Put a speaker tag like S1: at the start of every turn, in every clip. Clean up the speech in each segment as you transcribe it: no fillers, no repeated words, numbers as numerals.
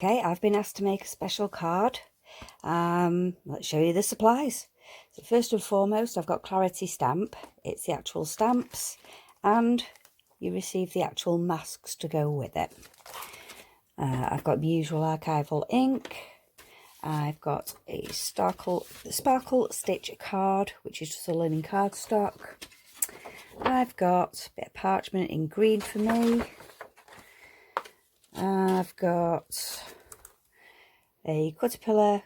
S1: Okay, I've been asked to make a special card. Let's show you the supplies. So first and foremost, I've got Claritystamp. It's the actual stamps, and you receive the actual masks to go with it. I've got the usual archival ink. I've got a sparkle stitch card, which is just a linen cardstock. I've got a bit of parchment in green for me. I've got a Caterpillar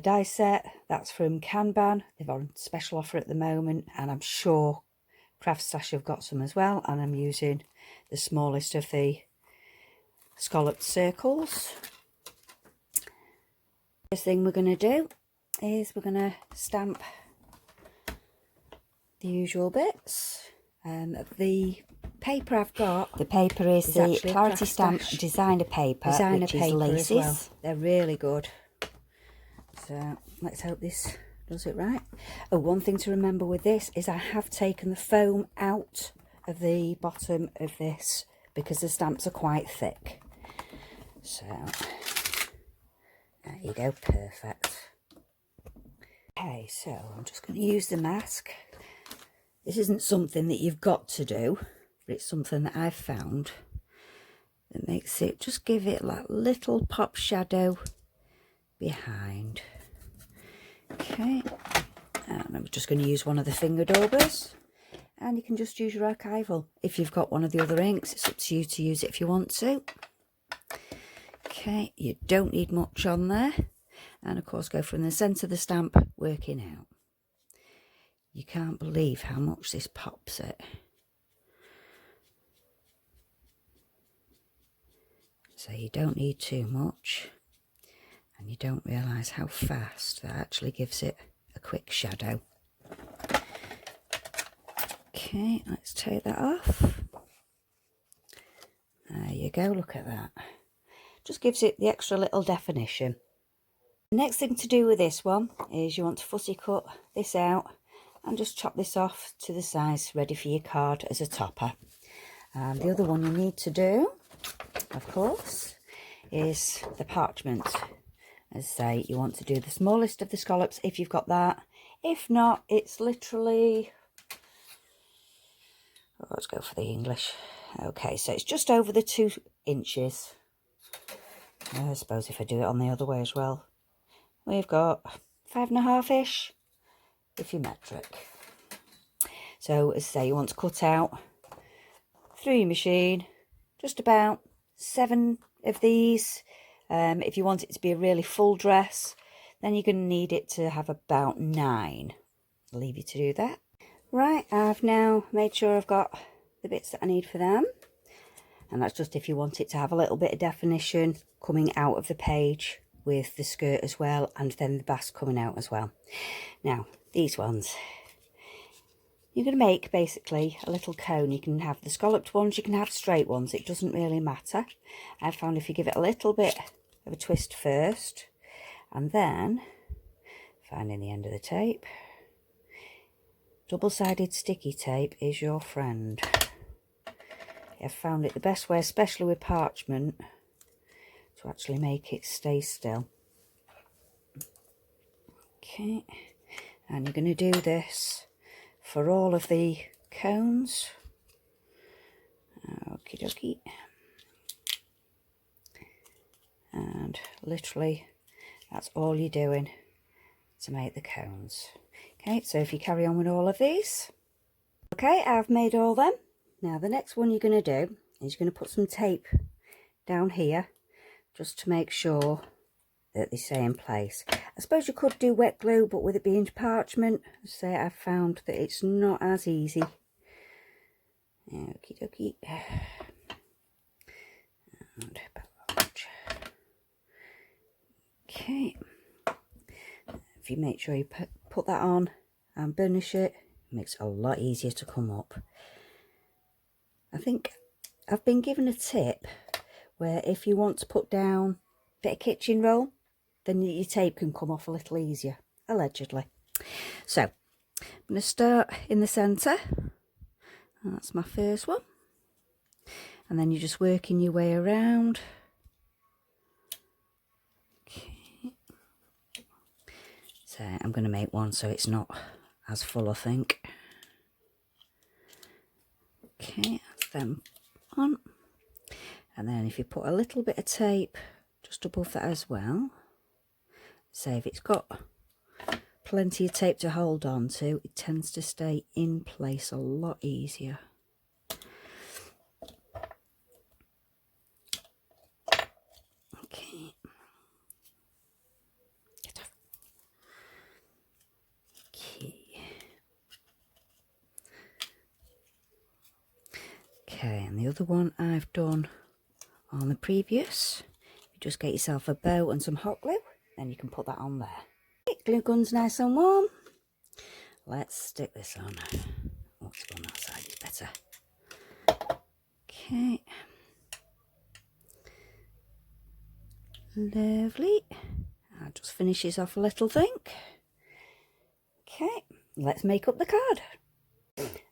S1: die set. That's from Kanban. They're on special offer at the moment, and I'm sure Craft Stash have got some as well. And I'm using the smallest of the scalloped circles. First thing we're going to do is we're going to stamp the usual bits. The paper I've got, the paper is the Claritystamp designer paper, which is laces. Well. They're really good. So let's hope this does it right. Oh, one thing to remember with this is I have taken the foam out of the bottom of this because the stamps are quite thick. So there you go, perfect. Okay, so I'm just going to use the mask. This isn't something that you've got to do, but it's something that I've found that makes it, just give it that little pop shadow behind. Okay, and I'm just going to use one of the finger daubers, and you can just use your archival. If you've got one of the other inks, it's up to you to use it if you want to. Okay, you don't need much on there, and of course go from the centre of the stamp working out. You can't believe how much this pops it. So you don't need too much, and you don't realise how fast that actually gives it a quick shadow. Okay, let's take that off. There you go, look at that. Just gives it the extra little definition. The next thing to do with this one is you want to fussy cut this out and just chop this off to the size ready for your card as a topper. And the other one you need to do, of course, is the parchment. As I say, you want to do the smallest of the scallops if you've got that. If not, it's literally, let's go for the English. Okay, so it's just over the 2 inches. I suppose if I do it on the other way as well, we've got 5.5-ish if you're metric. So as I say, you want to cut out through your machine just about 7 of these. If you want it to be a really full dress, then you're going to need it to have about 9. I'll leave you to do that. Right, I've now made sure I've got the bits that I need for them, and that's just if you want it to have a little bit of definition coming out of the page with the skirt as well, and then the basque coming out as well. Now these ones, you're going to make basically a little cone. You can have the scalloped ones, you can have straight ones, it doesn't really matter. I've found if you give it a little bit of a twist first, and then finding the end of the tape, double-sided sticky tape is your friend. I've found it the best way, especially with parchment, to actually make it stay still. Okay, and you're going to do this for all of the cones. Okie dokie. And literally that's all you're doing to make the cones. Okay, so if you carry on with all of these. Okay, I've made all them. Now the next one you're going to do is you're going to put some tape down here just to make sure that they stay in place. I suppose you could do wet glue, but with it being parchment, say I've found that it's not as easy. Okie dokie. And okay, if you make sure you put that on and burnish it, it makes it a lot easier to come up. I think I've been given a tip where if you want to put down a bit of kitchen roll, then your tape can come off a little easier, allegedly. So I'm going to start in the centre. That's my first one, and then you're just working your way around So I'm going to make one so it's not as full, I think. Okay, that's them on. And then if you put a little bit of tape just above that as well, say if it's got plenty of tape to hold on to, it tends to stay in place a lot easier. Okay. Get off. Okay, and the other one I've done on the previous. You just get yourself a bow and some hot glue, then you can put that on there. Okay, glue gun's nice and warm. Let's stick this on. Oh, it's on that side, it's better. Okay. Lovely. That just finishes off a little thing. Okay, let's make up the card.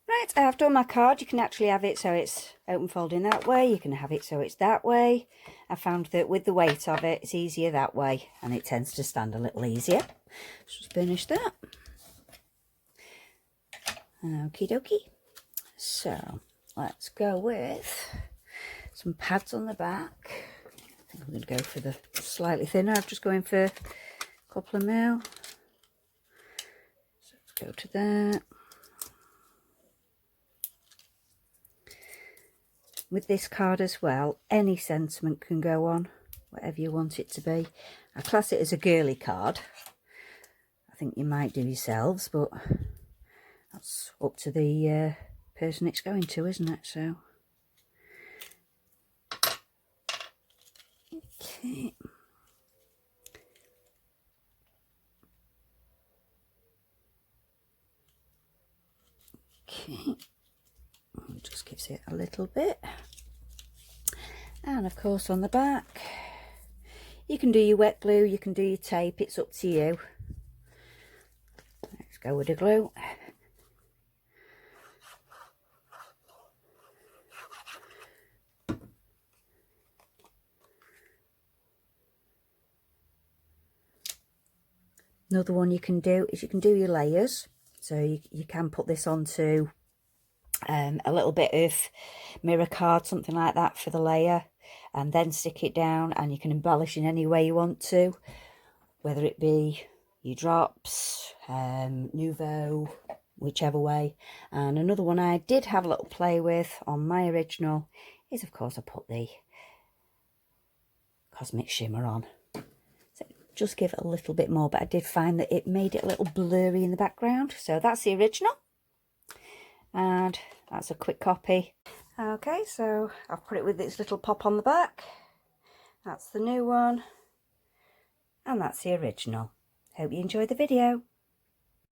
S1: Right, I've done my card. You can actually have it so it's open folding that way. You can have it so it's that way. I found that with the weight of it, it's easier that way and it tends to stand a little easier. Let's just finish that. Okie dokie. So, let's go with some pads on the back. I think I'm going to go for the slightly thinner. I'm just going for a couple of mil. So let's go to that. With this card as well, any sentiment can go on, whatever you want it to be. I class it as a girly card. I think you might do yourselves, but that's up to the person it's going to, isn't it? So, okay. Okay. Just gives it a little bit. And of course on the back, you can do your wet glue, you can do your tape, it's up to you. Let's go with the glue. Another one you can do is you can do your layers. So you can put this onto a little bit of mirror card, something like that for the layer, and then stick it down, and you can embellish in any way you want to, whether it be your drops, nuvo, whichever way. And another one I did have a little play with on my original is, of course, I put the cosmic shimmer on. So just give it a little bit more, but I did find that it made it a little blurry in the background. So that's the original, and that's a quick copy. Okay, so I've put it with its little pop on the back. That's the new one, and that's the original. Hope you enjoyed the video.